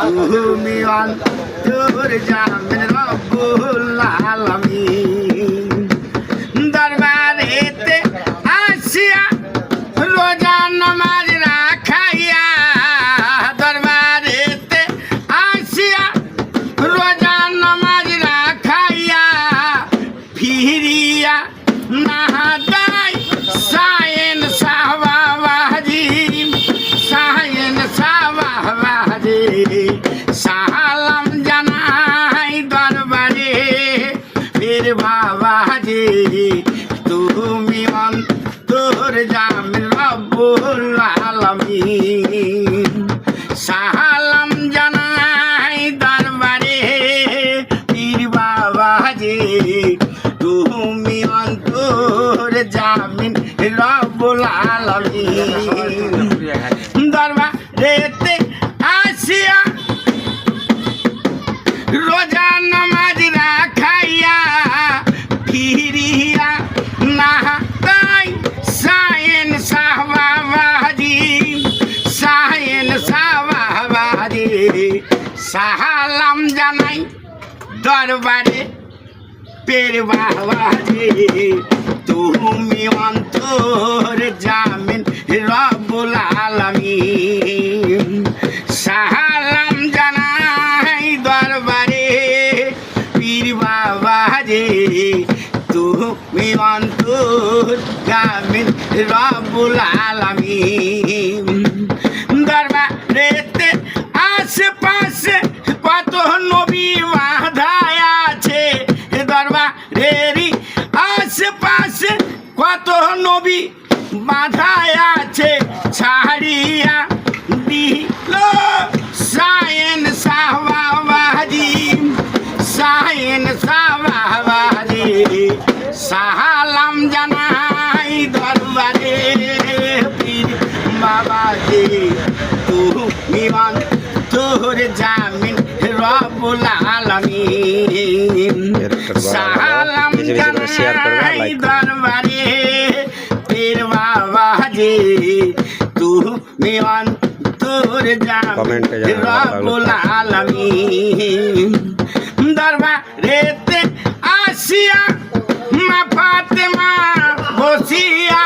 তুমি অন্তর জামিন রব্বুল আলামিন। দরবারেতে আসিয়া রোজা নামাজ রাখাইয়া, দরবারেতে আসিয়া রোজা নামাজ রাখাইয়া, ফিরিয়া না দায় সায়েন সাহবাবাজি, সায়েন সাহবাবাজি, সালাম জানাই দরবারে পীর বাবাজি। তুমি অন্তর জামিন রব্বুল আলামিন। সালাম জানাই দরবারে পীর বাবাজি। তুমি অন্তর জামিন রব্বুল আলামিন। দরবারেতে আসিয়া রোজা নামাজ রাখাইয়া, ফিরিয়া না তাই সায়েন সাহবাবাজি, সায়েন সাহবাবাজি, সালাম জানাই দরবারে পীর বাবাজি। তুমি অন্তর জামিন রব্বুল আলামিন। সালাম জানাই দরবারে পীর বাবাজি। তুমি অন্তর জামিন রব্বুল আলামিন। দরবারেতে আশেপাশে কত নবী বাঁধায় আছে, দরবারেরই আশেপাশে কত নবী বাঁধায় আছে, ছাড়িয়া দিল সায়েন সাহবাবাজি, সায়েন সাহবাবাজি, সালাম জানাই দরবারে পীর বাবাজি। তুমি অন্তর জামিন রব্বুল আলামিন। সালাম জানাই দরবারে পীর বাবাজি। তুমি অন্তর জামিন রব্বুল আলামিন। দরবারেতে আসিয়া মা ফাতেমা বসিয়া,